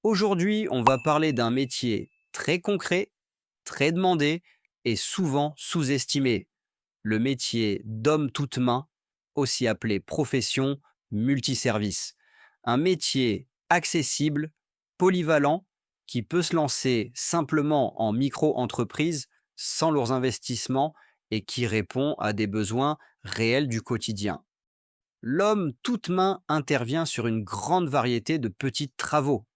Aujourd'hui, on va parler d'un métier très concret, très demandé et souvent sous-estimé. Le métier d'homme toute main, aussi appelé profession multiservice. Un métier accessible, polyvalent, qui peut se lancer simplement en micro-entreprise sans lourds investissements et qui répond à des besoins réels du quotidien. L'homme toute main intervient sur une grande variété de petits travaux.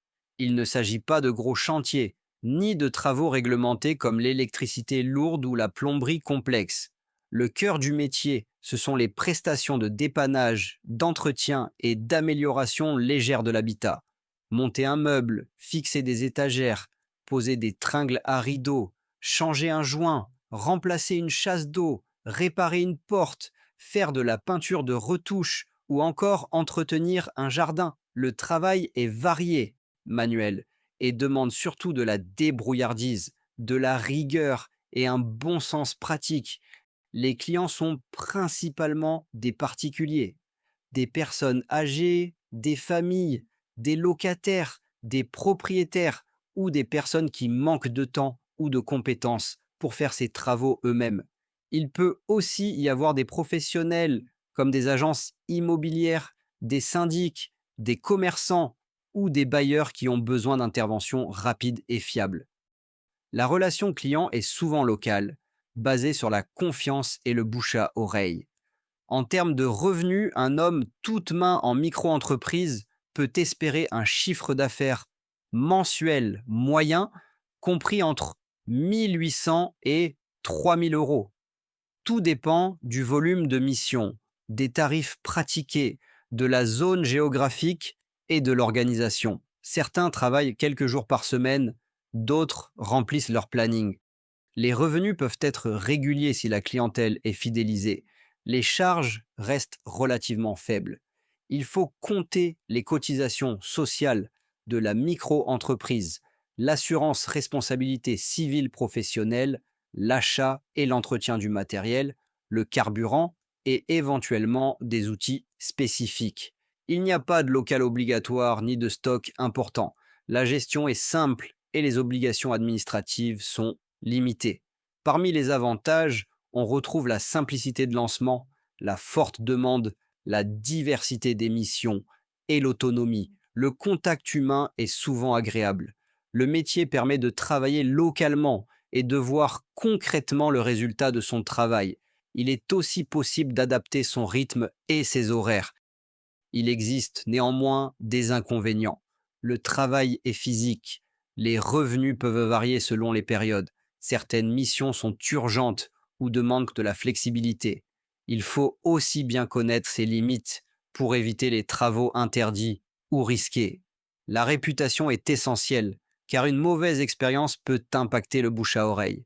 Il ne s'agit pas de gros chantiers, ni de travaux réglementés comme l'électricité lourde ou la plomberie complexe. Le cœur du métier, ce sont les prestations de dépannage, d'entretien et d'amélioration légère de l'habitat. Monter un meuble, fixer des étagères, poser des tringles à rideaux, changer un joint, remplacer une chasse d'eau, réparer une porte, faire de la peinture de retouche ou encore entretenir un jardin. Le travail est varié, manuel, et demande surtout de la débrouillardise, de la rigueur et un bon sens pratique. Les clients sont principalement des particuliers, des personnes âgées, des familles, des locataires, des propriétaires ou des personnes qui manquent de temps ou de compétences pour faire ces travaux eux-mêmes. Il peut aussi y avoir des professionnels comme des agences immobilières, des syndics, des commerçants ou des bailleurs qui ont besoin d'interventions rapides et fiables. La relation client est souvent locale, basée sur la confiance et le bouche à oreille. En termes de revenus, un homme toute main en micro-entreprise peut espérer un chiffre d'affaires mensuel moyen compris entre 1 800 et 3 000 euros. Tout dépend du volume de mission, des tarifs pratiqués, de la zone géographique et de l'organisation. Certains travaillent quelques jours par semaine, d'autres remplissent leur planning. Les revenus peuvent être réguliers si la clientèle est fidélisée. Les charges restent relativement faibles. Il faut compter les cotisations sociales de la micro-entreprise, l'assurance responsabilité civile professionnelle, l'achat et l'entretien du matériel, le carburant et éventuellement des outils spécifiques. Il n'y a pas de local obligatoire ni de stock important. La gestion est simple et les obligations administratives sont limitées. Parmi les avantages, on retrouve la simplicité de lancement, la forte demande, la diversité des missions et l'autonomie. Le contact humain est souvent agréable. Le métier permet de travailler localement et de voir concrètement le résultat de son travail. Il est aussi possible d'adapter son rythme et ses horaires. Il existe néanmoins des inconvénients. Le travail est physique. Les revenus peuvent varier selon les périodes. Certaines missions sont urgentes ou demandent de la flexibilité. Il faut aussi bien connaître ses limites pour éviter les travaux interdits ou risqués. La réputation est essentielle, car une mauvaise expérience peut impacter le bouche à oreille.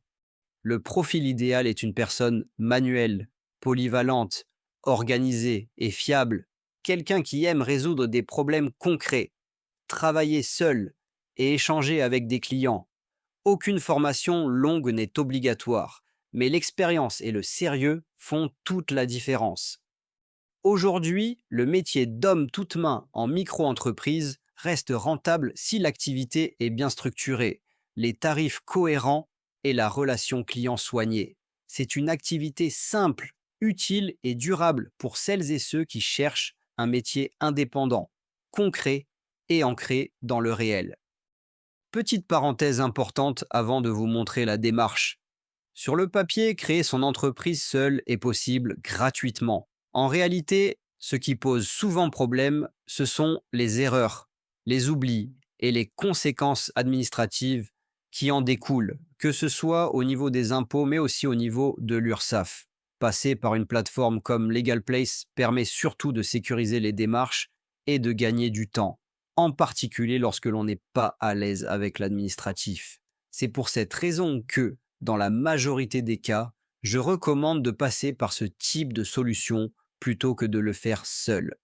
Le profil idéal est une personne manuelle, polyvalente, organisée et fiable, quelqu'un qui aime résoudre des problèmes concrets, travailler seul et échanger avec des clients. Aucune formation longue n'est obligatoire, mais l'expérience et le sérieux font toute la différence. Aujourd'hui, le métier d'homme toute main en micro-entreprise reste rentable si l'activité est bien structurée, les tarifs cohérents et la relation client soignée. C'est une activité simple, utile et durable pour celles et ceux qui cherchent un métier indépendant, concret et ancré dans le réel. Petite parenthèse importante avant de vous montrer la démarche. Sur le papier, créer son entreprise seule est possible gratuitement. En réalité, ce qui pose souvent problème, ce sont les erreurs, les oublis et les conséquences administratives qui en découlent, que ce soit au niveau des impôts, mais aussi au niveau de l'URSSAF. Passer par une plateforme comme LegalPlace permet surtout de sécuriser les démarches et de gagner du temps, en particulier lorsque l'on n'est pas à l'aise avec l'administratif. C'est pour cette raison que, dans la majorité des cas, je recommande de passer par ce type de solution plutôt que de le faire seul.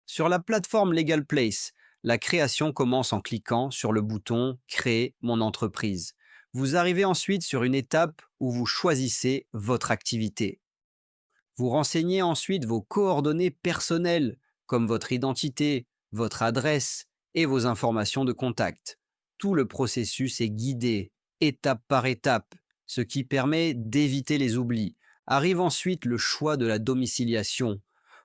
Sur la plateforme LegalPlace, la création commence en cliquant sur le bouton Créer mon entreprise. Vous arrivez ensuite sur une étape où vous choisissez votre activité. Vous renseignez ensuite vos coordonnées personnelles, comme votre identité, votre adresse et vos informations de contact. Tout le processus est guidé, étape par étape, ce qui permet d'éviter les oublis. Arrive ensuite le choix de la domiciliation.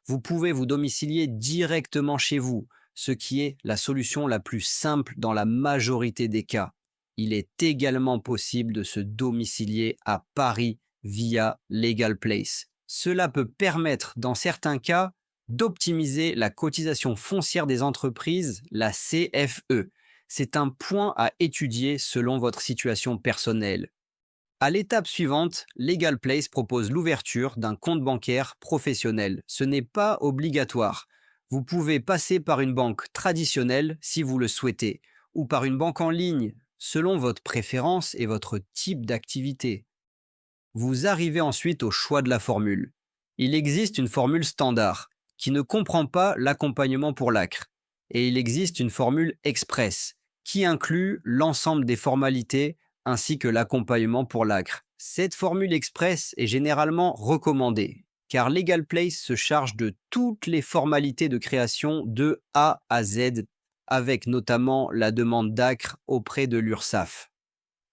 Vous pouvez vous domicilier directement chez vous, ce qui est la solution la plus simple dans la majorité des cas. Il est également possible de se domicilier à Paris via Legal Place. Cela peut permettre, dans certains cas, d'optimiser la cotisation foncière des entreprises, la CFE. C'est un point à étudier selon votre situation personnelle. À l'étape suivante, Legal Place propose l'ouverture d'un compte bancaire professionnel. Ce n'est pas obligatoire. Vous pouvez passer par une banque traditionnelle si vous le souhaitez, ou par une banque en ligne, selon votre préférence et votre type d'activité. Vous arrivez ensuite au choix de la formule. Il existe une formule standard, qui ne comprend pas l'accompagnement pour l'ACRE, et il existe une formule express, qui inclut l'ensemble des formalités ainsi que l'accompagnement pour l'ACRE. Cette formule express est généralement recommandée, car Legal Place se charge de toutes les formalités de création de A à Z, avec notamment la demande d'ACRE auprès de l'URSSAF.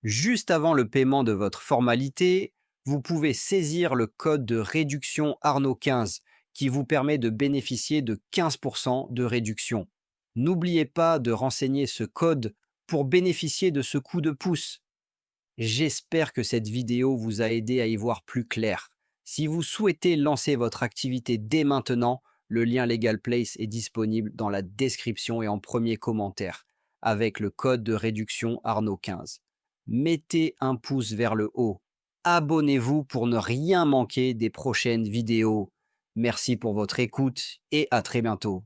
Juste avant le paiement de votre formalité, vous pouvez saisir le code de réduction Arnaud 15 qui vous permet de bénéficier de 15% de réduction. N'oubliez pas de renseigner ce code pour bénéficier de ce coup de pouce. J'espère que cette vidéo vous a aidé à y voir plus clair. Si vous souhaitez lancer votre activité dès maintenant, le lien Legal Place est disponible dans la description et en premier commentaire, avec le code de réduction Arnaud 15. Mettez un pouce vers le haut. Abonnez-vous pour ne rien manquer des prochaines vidéos. Merci pour votre écoute et à très bientôt.